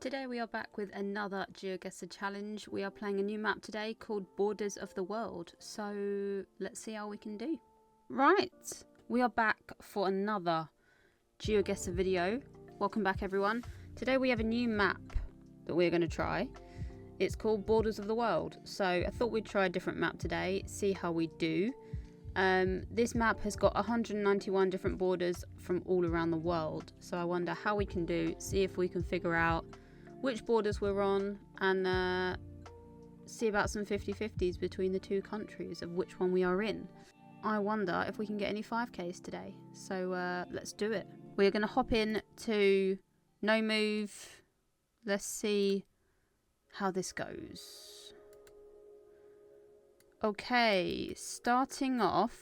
Today we are back with another Geoguessr challenge. We are playing a new map today called Borders of the World. So let's see how we can do. Right, we are back for another Geoguessr video. Welcome back everyone. Today we have a new map that we're going to try. It's called Borders of the World. So I thought we'd try a different map today, see how we do. This map has got 191 different borders from all around the world. So I wonder how we can do, see if we can figure out which borders we're on and see about some 50-50s between the two countries of which one we are in. I wonder if we can get any 5Ks today. So let's do it. We're going to hop in to no move. Let's see how this goes. Okay, starting off,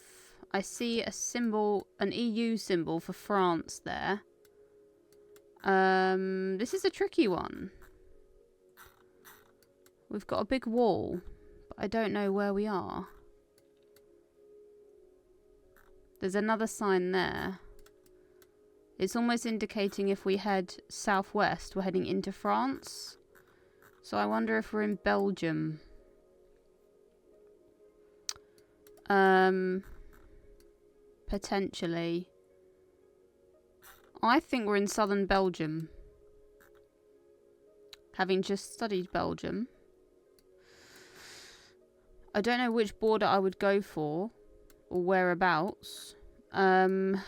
I see a symbol, an EU symbol for France there. This is a tricky one. We've got a big wall, but I don't know where we are. There's another sign there. It's almost indicating if we head southwest, we're heading into France. So I wonder if we're in Belgium. Potentially. I think we're in southern Belgium. Having just studied Belgium. I don't know which border I would go for. Or whereabouts. If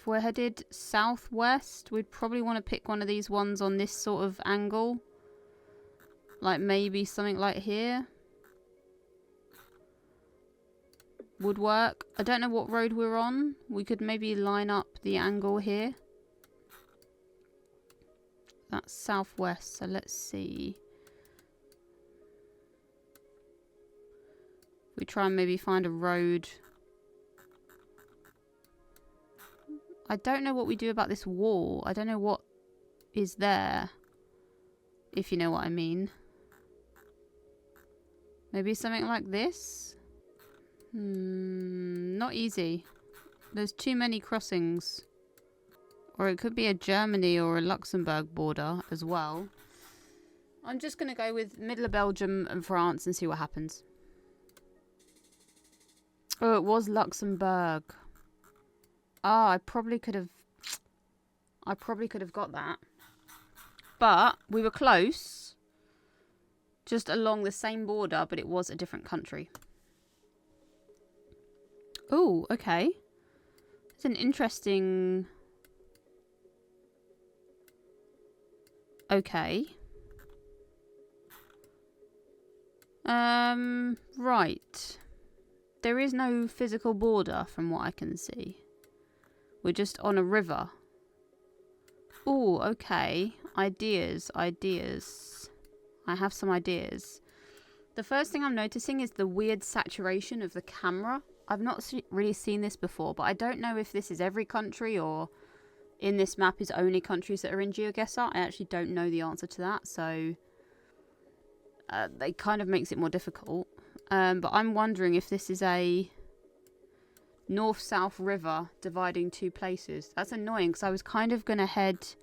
we're headed southwest, we'd probably want to pick one of these ones on this sort of angle. Like maybe something like here. Would work. I don't know what road we're on. We could maybe line up the angle here. That's southwest, so let's see. We try and maybe find a road. I don't know what we do about this wall. I don't know what is there. If you know what I mean. Maybe something like this? Not easy. There's too many crossings. Or it could be a Germany or a Luxembourg border as well. I'm just going to go with middle of Belgium and France and see what happens. Oh, it was Luxembourg. Ah, I probably could have got that. But we were close. Just along the same border, but it was a different country. Oh, okay. It's an interesting... Okay. Right. There is no physical border from what I can see. We're just on a river. Oh, okay. Ideas. I have some ideas. The first thing I'm noticing is the weird saturation of the camera. I've not really seen this before, but I don't know if this is every country or in this map is only countries that are in Geoguessr. I actually don't know the answer to that, so it kind of makes it more difficult. But I'm wondering if this is a north-south river dividing two places. That's annoying because I was kind of going to head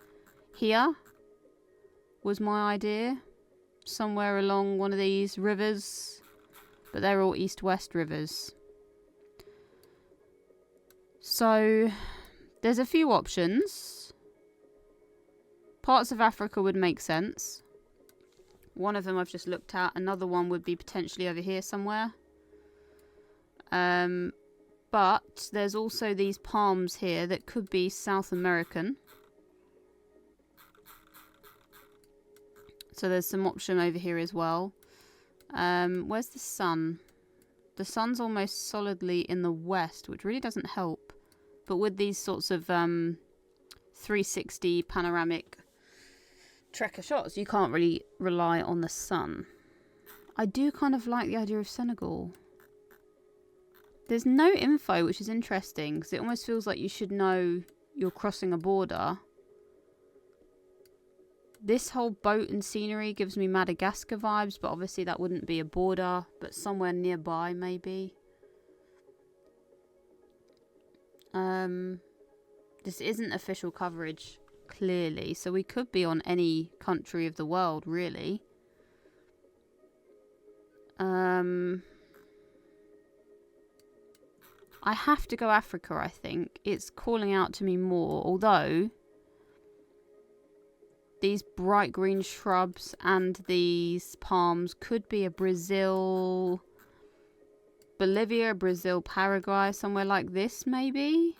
here, was my idea. Somewhere along one of these rivers, but they're all east-west rivers. So, there's a few options. Parts of Africa would make sense. One of them I've just looked at. Another one would be potentially over here somewhere. But there's also these palms here that could be South American. So there's some option over here as well. Where's the sun? The sun's almost solidly in the west, which really doesn't help. But with these sorts of 360 panoramic trekker shots, you can't really rely on the sun. I do kind of like the idea of Senegal. There's no info, which is interesting, because it almost feels like you should know you're crossing a border. This whole boat and scenery gives me Madagascar vibes, but obviously that wouldn't be a border, but somewhere nearby maybe. This isn't official coverage, clearly. So we could be on any country of the world, really. I have to go Africa, I think. It's calling out to me more, although these bright green shrubs and these palms could be a Brazil, Bolivia, Brazil, Paraguay, somewhere like this, maybe?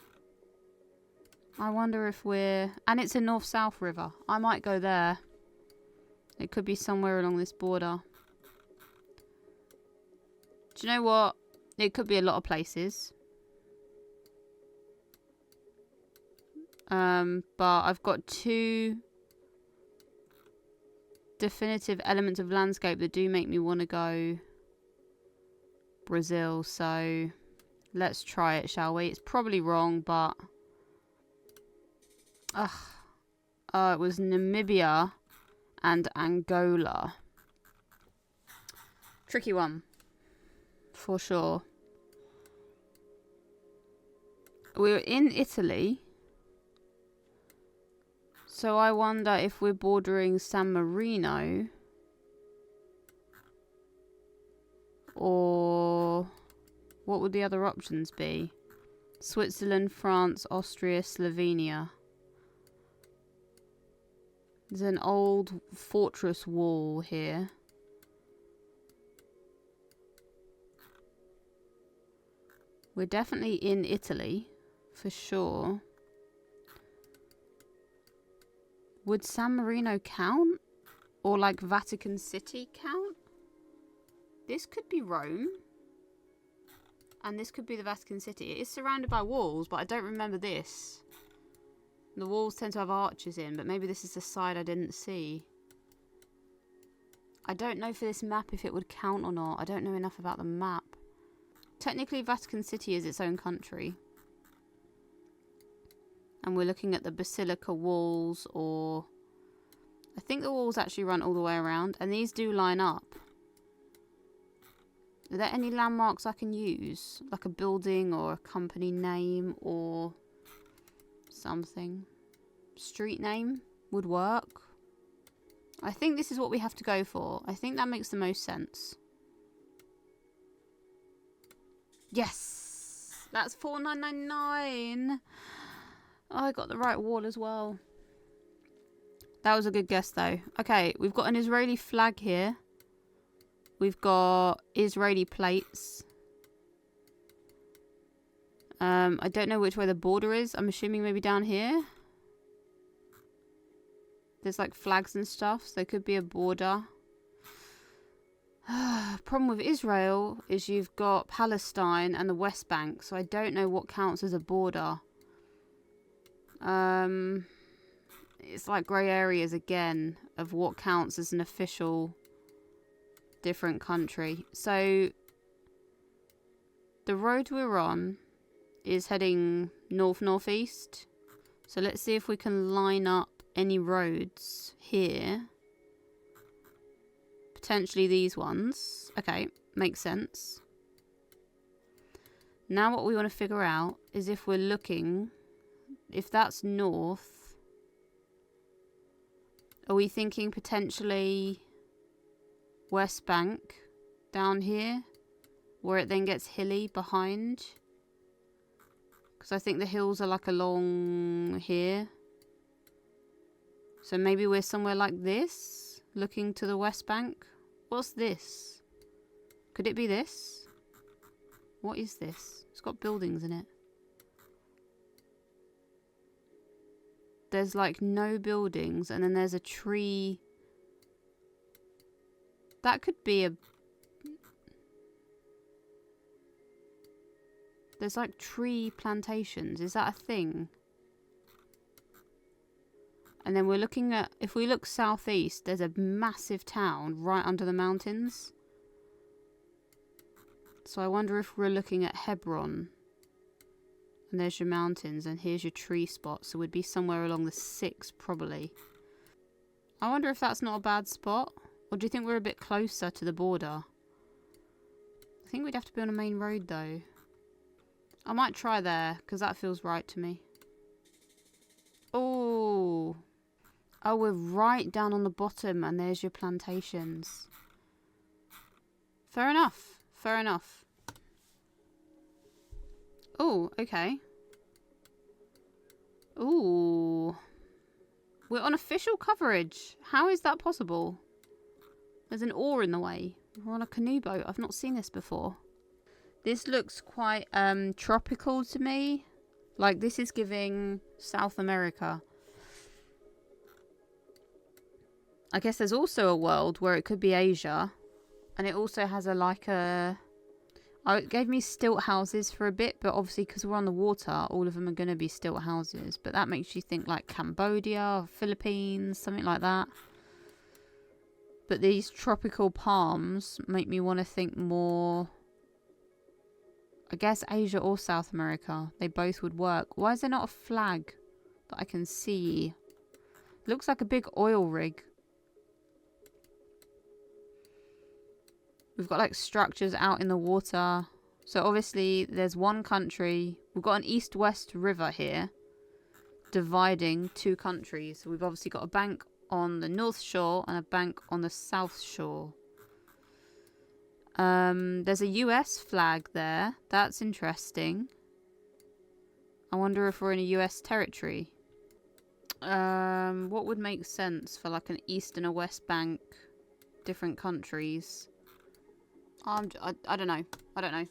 I wonder if we're... And it's a north-south river. I might go there. It could be somewhere along this border. Do you know what? It could be a lot of places. But I've got two definitive elements of landscape that do make me want to go Brazil. So let's try it, shall we? It's probably wrong, but... it was Namibia and Angola. Tricky one. For sure. We were in Italy. So I wonder if we're bordering San Marino. Or what would the other options be? Switzerland, France, Austria, Slovenia. There's an old fortress wall here. We're definitely in Italy, for sure. Would San Marino count? Or like Vatican City count? This could be Rome. And this could be the Vatican City. It is surrounded by walls, but I don't remember this. The walls tend to have arches in, but maybe this is the side I didn't see. I don't know for this map if it would count or not. I don't know enough about the map. Technically, Vatican City is its own country. And we're looking at the Basilica walls, or... I think the walls actually run all the way around, and these do line up. Are there any landmarks I can use? Like a building, or a company name, or... something. Street name would work. I think this is what we have to go for. I think that makes the most sense. Yes! That's 4999. Oh, I got the right wall as well. That was a good guess though. Okay, we've got an Israeli flag here. We've got Israeli plates. I don't know which way the border is. I'm assuming maybe down here. There's like flags and stuff, so there could be a border. Problem with Israel is you've got Palestine and the West Bank, so I don't know what counts as a border. It's like grey areas again of what counts as an official different country. So the road we're on is heading north-northeast. So let's see if we can line up any roads here. Potentially these ones. Okay, makes sense. Now what we want to figure out is if we're looking, if that's north, are we thinking potentially West Bank down here, where it then gets hilly behind? Because I think the hills are like along here. So maybe we're somewhere like this, looking to the West Bank. What's this? Could it be this? What is this? It's got buildings in it. There's like no buildings, and then there's a tree. That could be a... There's like tree plantations. Is that a thing? And then we're looking at... If we look southeast, there's a massive town right under the mountains. So I wonder if we're looking at Hebron. And there's your mountains, and here's your tree spot. So we'd be somewhere along the 6, probably. I wonder if that's not a bad spot. Or do you think we're a bit closer to the border? I think we'd have to be on a main road, though. I might try there, because that feels right to me. Oh, Oh, we're right down on the bottom and there's your plantations. Fair enough. Fair enough. Oh, okay. Ooh. We're on official coverage. How is that possible? There's an oar in the way. We're on a canoe boat. I've not seen this before. This looks quite tropical to me. Like, this is giving South America. I guess there's also a world where it could be Asia. And it also has oh, it gave me stilt houses for a bit, but obviously because we're on the water, all of them are going to be stilt houses. But that makes you think like Cambodia, or Philippines, something like that. But these tropical palms make me want to think more, I guess Asia or South America. They both would work. Why is there not a flag that I can see? Looks like a big oil rig. We've got like structures out in the water. So obviously there's one country. We've got an east-west river here dividing two countries. So we've obviously got a bank on the north shore and a bank on the south shore. There's a US flag there. That's interesting. I wonder if we're in a US territory. What would make sense for like an east and a west bank, different countries? I don't know. I don't know.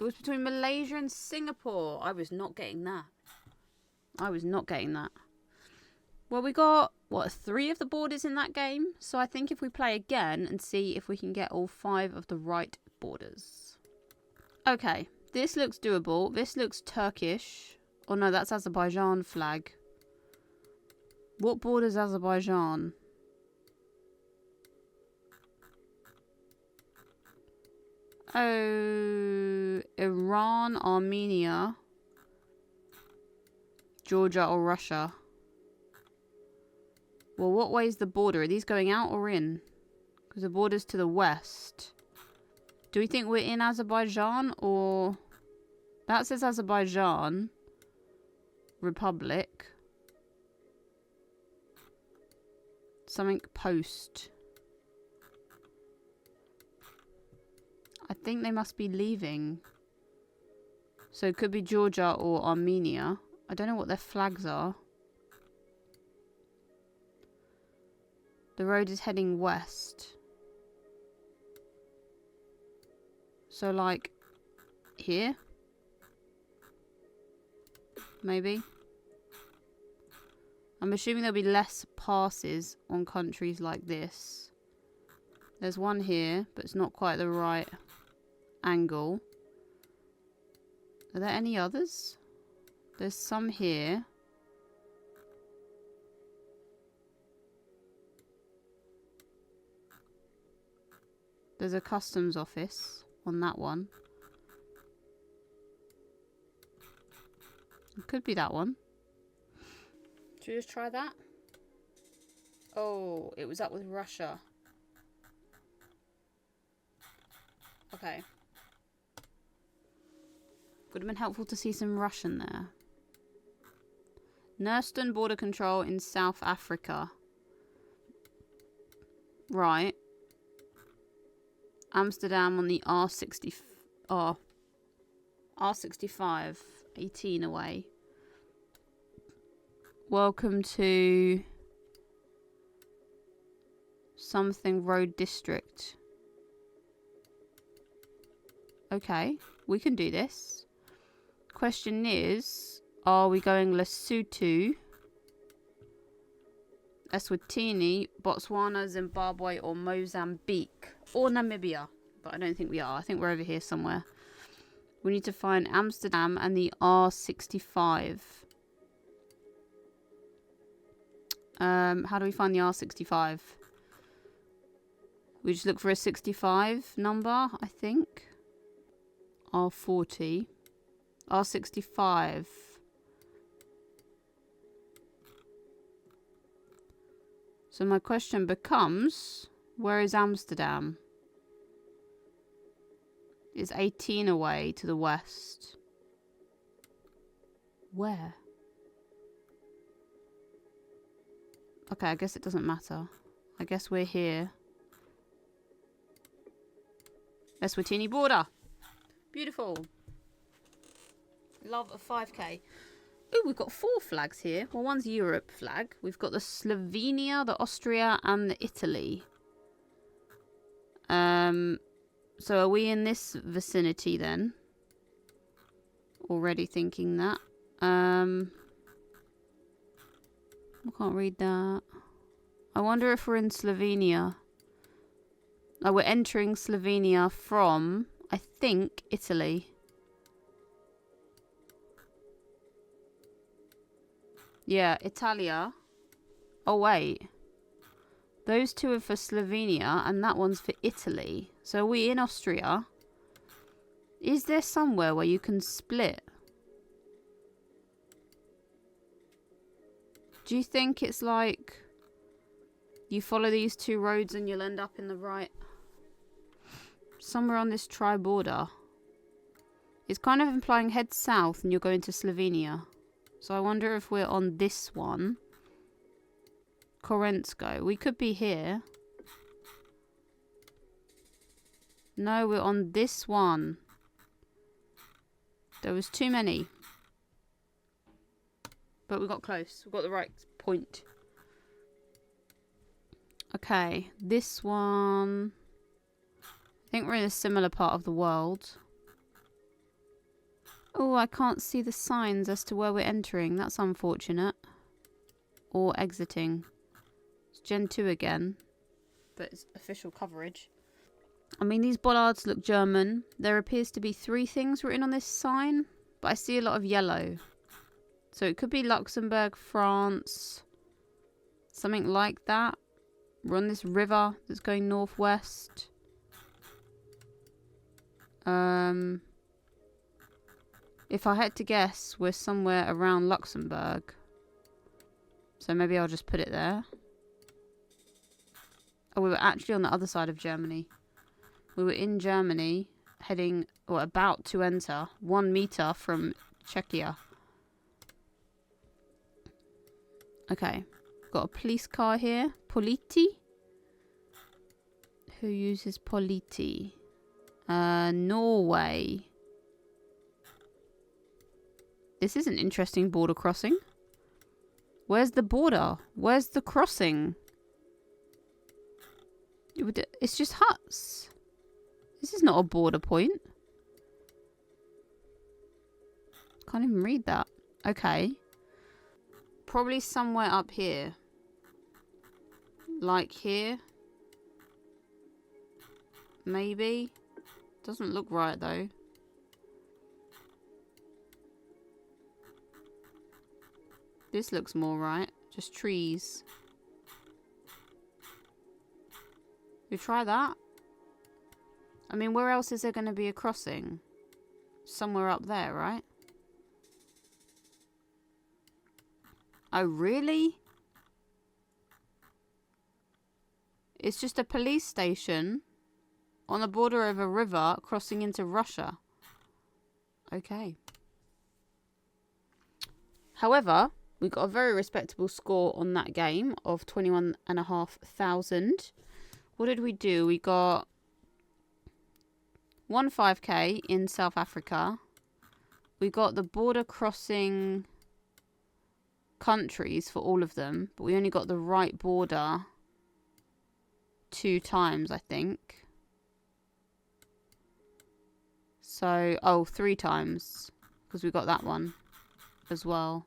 It was between Malaysia and Singapore. I was not getting that. I was not getting that. Well, we got, what, 3 of the borders in that game? So I think if we play again and see if we can get all 5 of the right borders. Okay, this looks doable. This looks Turkish. Oh no, that's Azerbaijan flag. What border's Azerbaijan? Oh, Iran, Armenia, Georgia or Russia. Well, what way is the border? Are these going out or in? Because the border's to the west. Do we think we're in Azerbaijan or... That says Azerbaijan Republic. Something post. I think they must be leaving. So it could be Georgia or Armenia. I don't know what their flags are. The road is heading west. So like here? Maybe. I'm assuming there'll be less passes on countries like this. There's one here, but it's not quite the right angle. Are there any others? There's some here. There's a customs office on that one. It could be that one. Should we just try that? Oh, it was up with Russia. Okay. Would have been helpful to see some Russian there. Nurston border control in South Africa. Right. Amsterdam on the R65, 18 away. Welcome to something road district. Okay, we can do this. Question is, are we going Lesotho, Eswatini, Botswana, Zimbabwe, or Mozambique? Or Namibia? But I don't think we are. I think we're over here somewhere. We need to find Amsterdam and the R65. How do we find the R65? We just look for a 65 number, I think. R40. R65. So my question becomes, where is Amsterdam? It's 18 away to the west. Where? Okay, I guess it doesn't matter. I guess we're here. Eswatini border. Beautiful. Love a 5k. Ooh, we've got 4 flags here. Well, one's Europe flag. We've got the Slovenia, the Austria, and the Italy. So are we in this vicinity then? Already thinking that. I can't read that. I wonder if we're in Slovenia. Oh, we're entering Slovenia from, I think, Italy. Yeah, Italia. Oh, wait. Those 2 are for Slovenia, and that one's for Italy. So are we in Austria? Is there somewhere where you can split? Do you think it's like you follow these 2 roads and you'll end up in the right? Somewhere on this tri-border. It's kind of implying head south and you're going to Slovenia. So I wonder if we're on this one. Korensko. We could be here. No, we're on this one. There was too many. But we got close. We got the right point. Okay, this one. I think we're in a similar part of the world. Oh, I can't see the signs as to where we're entering. That's unfortunate. Or exiting. It's Gen 2 again. But it's official coverage. I mean, these bollards look German. There appears to be 3 things written on this sign. But I see a lot of yellow. So it could be Luxembourg, France. Something like that. We're on this river that's going northwest. If I had to guess, we're somewhere around Luxembourg. So maybe I'll just put it there. Oh, we were actually on the other side of Germany. We were in Germany, heading, or about to enter, 1 meter from Czechia. Okay. Got a police car here. Politi? Who uses Politi? Norway. This is an interesting border crossing. Where's the border? Where's the crossing? It's just huts. This is not a border point. Can't even read that. Okay. Probably somewhere up here. Like here. Maybe. Doesn't look right though. This looks more right. Just trees. We try that. I mean, where else is there going to be a crossing? Somewhere up there, right? Oh, really? It's just a police station on the border of a river crossing into Russia. Okay. However, we got a very respectable score on that game of 21,500. What did we do? We got 1 5k in South Africa. We got the border crossing countries for all of them, but we only got the right border 2 times, I think. So, oh, 3 times, because we got that one as well.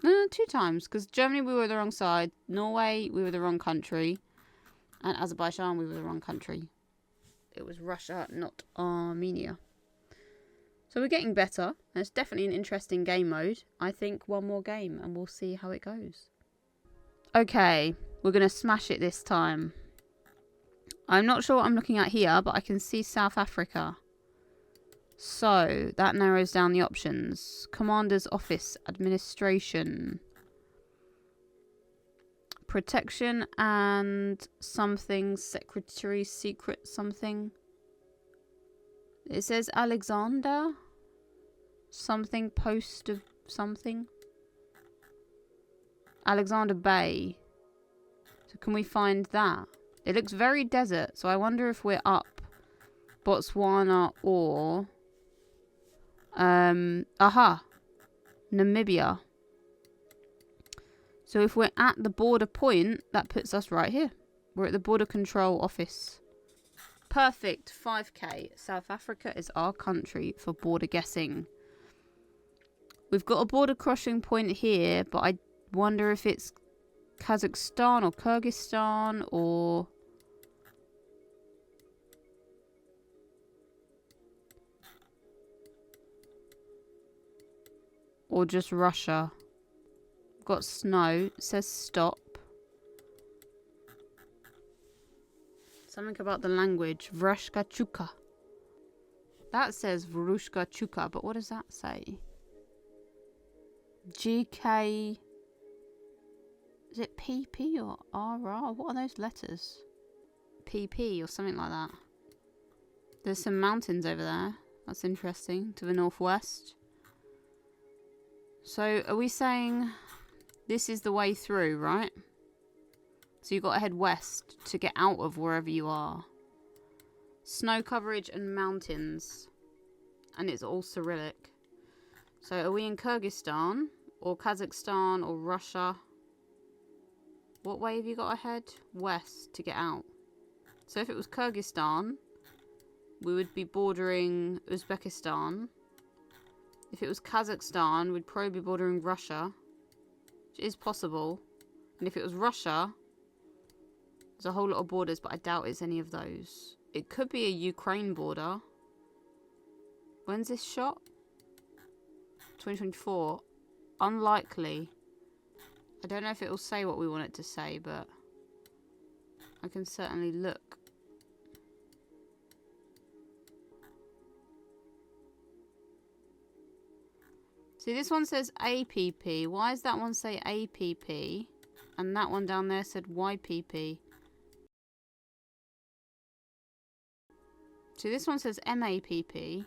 2 times, because Germany we were the wrong side, Norway we were the wrong country, and Azerbaijan we were the wrong country. It was Russia, not Armenia. So we're getting better, and it's definitely an interesting game mode. I think 1 more game and we'll see how it goes. Okay, we're going to smash it this time. I'm not sure what I'm looking at here, but I can see South Africa. So, that narrows down the options. Commander's Office, Administration, Protection and something, Secretary, Secret something. It says Alexander, something, post of something. Alexander Bay. So can we find that? It looks very desert, so I wonder if we're up Botswana or... aha! Namibia. So if we're at the border point, that puts us right here. We're at the border control office. Perfect. 5k. South Africa is our country for border guessing. We've got a border crossing point here, but I wonder if it's Kazakhstan or Kyrgyzstan or... or just Russia. We've got snow. It says stop. Something about the language. Vrashka Chuka. That says Vrushka Chuka, but what does that say? GK... Is it PP or RR? What are those letters? PP or something like that. There's some mountains over there. That's interesting. To the northwest. So, are we saying this is the way through, right? So you've got to head west to get out of wherever you are. Snow coverage and mountains. And it's all Cyrillic. So are we in Kyrgyzstan? Or Kazakhstan or Russia? What way have you got to head? West to get out. So if it was Kyrgyzstan, we would be bordering Uzbekistan. If it was Kazakhstan, we'd probably be bordering Russia. Which is possible. And if it was Russia, there's a whole lot of borders, but I doubt it's any of those. It could be a Ukraine border. When's this shot? 2024. Unlikely. I don't know if it will say what we want it to say, but I can certainly look. See, this one says APP. Why does that one say APP? And that one down there said YPP. See, this one says MAPP.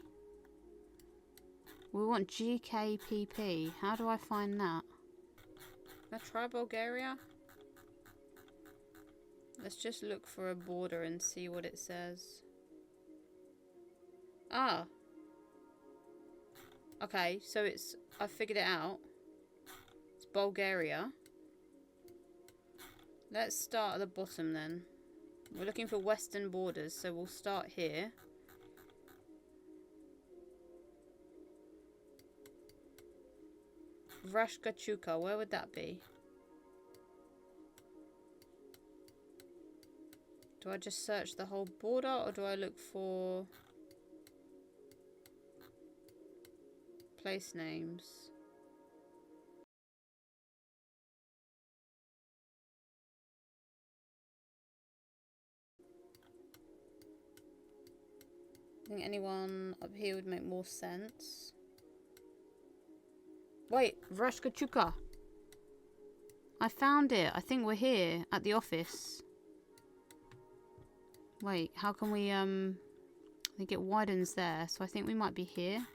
We want GKPP. How do I find that? Can I try Bulgaria? Let's just look for a border and see what it says. Ah. Okay, so it's... I figured it out. It's Bulgaria. Let's start at the bottom then. We're looking for western borders, so we'll start here. Vrashka Chuka, where would that be? Do I just search the whole border, or do I look for place names? I think anyone up here would make more sense. Wait, Vrashka Chuka. I found it. I think we're here at the office. Wait, how can we, I think it widens there, so I think we might be here.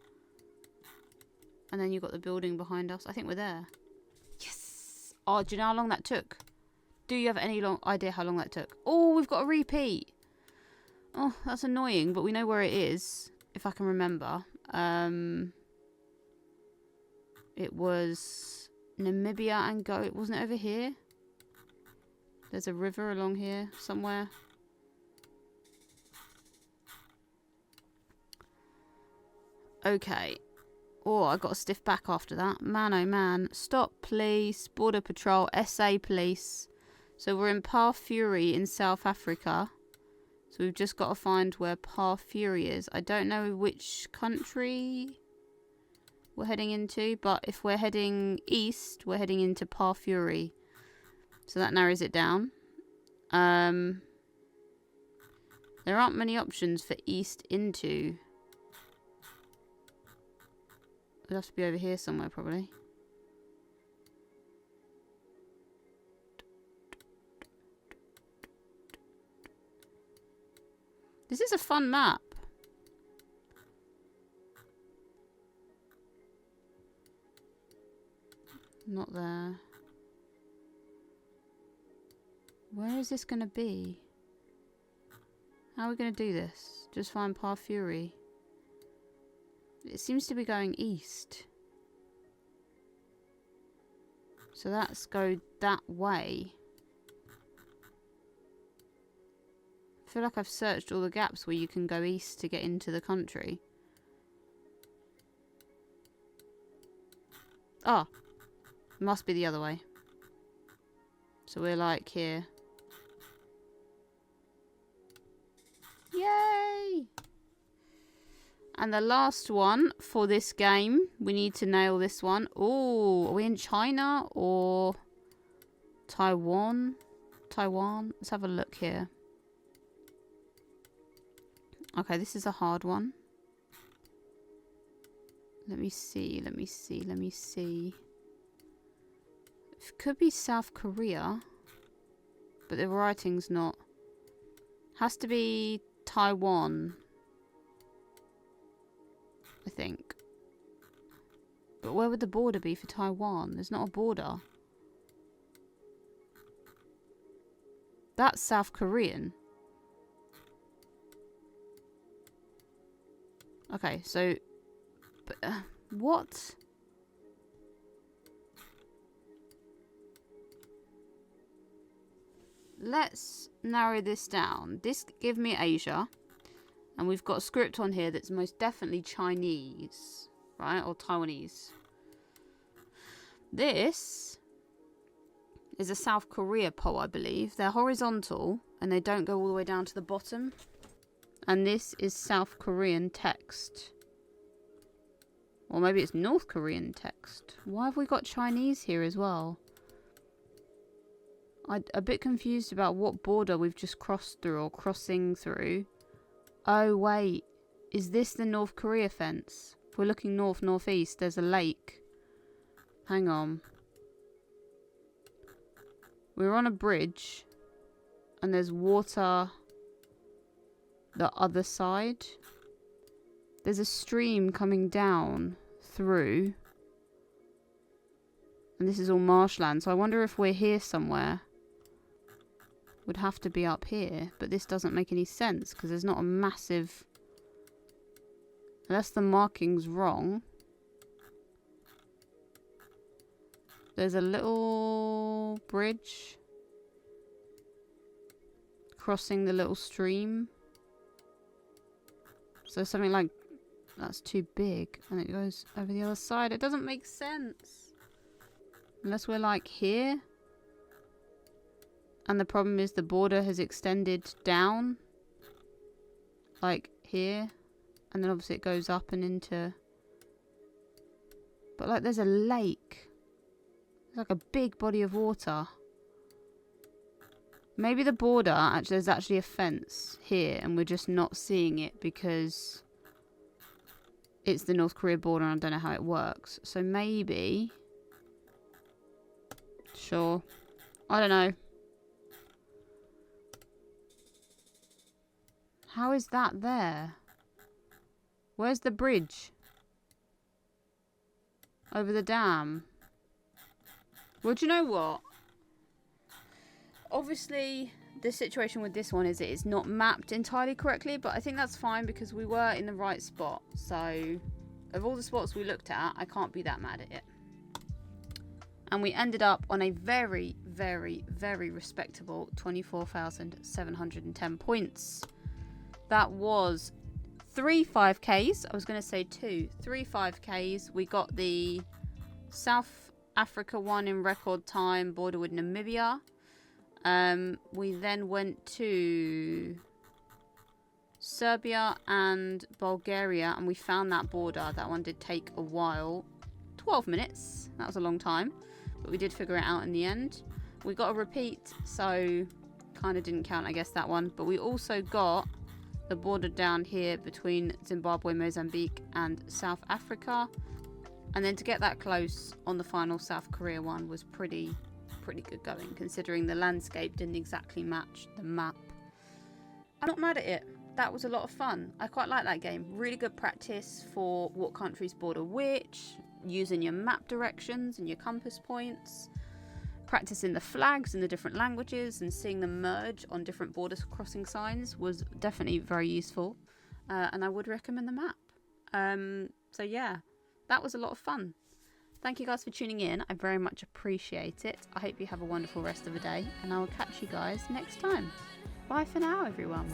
And then you've got the building behind us. I think we're there. Yes! Oh, do you know how long that took? Do you have any idea how long that took? Oh, we've got a repeat! Oh, that's annoying, but we know where it is, if I can remember. It was Namibia and go. Wasn't it over here? There's a river along here somewhere. Okay. Oh, I got a stiff back after that. Man, oh man. Stop police, border patrol, SA police. So we're in Pafuri in South Africa. So we've just got to find where Pafuri is. I don't know which country we're heading into, but if we're heading east, we're heading into Pafuri. So that narrows it down. There aren't many options for east into. It'll have to be over here somewhere, probably. This is a fun map. Not there. Where is this going to be? How are we going to do this? Just find Path Fury. It seems to be going east. So let's go that way. I feel like I've searched all the gaps where you can go east to get into the country. Oh, must be the other way. So we're like here. Yay! And the last one for this game, we need to nail this one. Oh, are we in China or Taiwan? Taiwan? Let's have a look here. Okay, this is a hard one. Let me see. It could be South Korea, but the writing's not. Has to be Taiwan, I think. But where would the border be for Taiwan? There's not a border. That's South Korean. Okay, so... But, what? Let's narrow this down. This give me Asia. And we've got a script on here that's most definitely Chinese. Right? Or Taiwanese. This is a South Korea poll, I believe. They're horizontal. And they don't go all the way down to the bottom. And this is South Korean text. Or maybe it's North Korean text. Why have we got Chinese here as well? I'm a bit confused about what border we've just crossed through or crossing through. Oh, wait. Is this the North Korea fence? If we're looking north-northeast, there's a lake. Hang on. We're on a bridge. And there's water the other side. There's a stream coming down through. And this is all marshland. So I wonder if we're here somewhere. Would have to be up here, but this doesn't make any sense because there's not a massive... Unless the marking's wrong. There's a little bridge crossing the little stream. So something like that's too big and it goes over the other side. It doesn't make sense. Unless we're like here. And the problem is the border has extended down. Like here. And then obviously it goes up and into... But like there's a lake. It's like a big body of water. Maybe the border, there's actually a fence here. And we're just not seeing it because it's the North Korea border and I don't know how it works. So maybe... Sure. I don't know. How is that there? Where's the bridge? Over the dam. Well, do you know what? Obviously, the situation with this one is it is not mapped entirely correctly, but I think that's fine because we were in the right spot. So, of all the spots we looked at, I can't be that mad at it. And we ended up on a very, very, very respectable 24,710 points. That was 3 5Ks. I was going to say 2. 3 5Ks. We got the South Africa one in record time, border with Namibia. We then went to Serbia and Bulgaria, and we found that border. That one did take a while. 12 minutes. That was a long time. But we did figure it out in the end. We got a repeat, so kind of didn't count, I guess, that one. But we also got the border down here between Zimbabwe, Mozambique and South Africa. And then to get that close on the final South Korea one was pretty good going, considering the landscape didn't exactly match the map. I'm not mad at it. That was a lot of fun. I quite like that game. Really good practice for what countries border which, using your map directions and your compass points. Practicing the flags in the different languages and seeing them merge on different border crossing signs was definitely very useful, and I would recommend the map. So yeah, that was a lot of fun. Thank you guys for tuning in. I very much appreciate it. I hope you have a wonderful rest of the day, and I will catch you guys next time. Bye for now, everyone.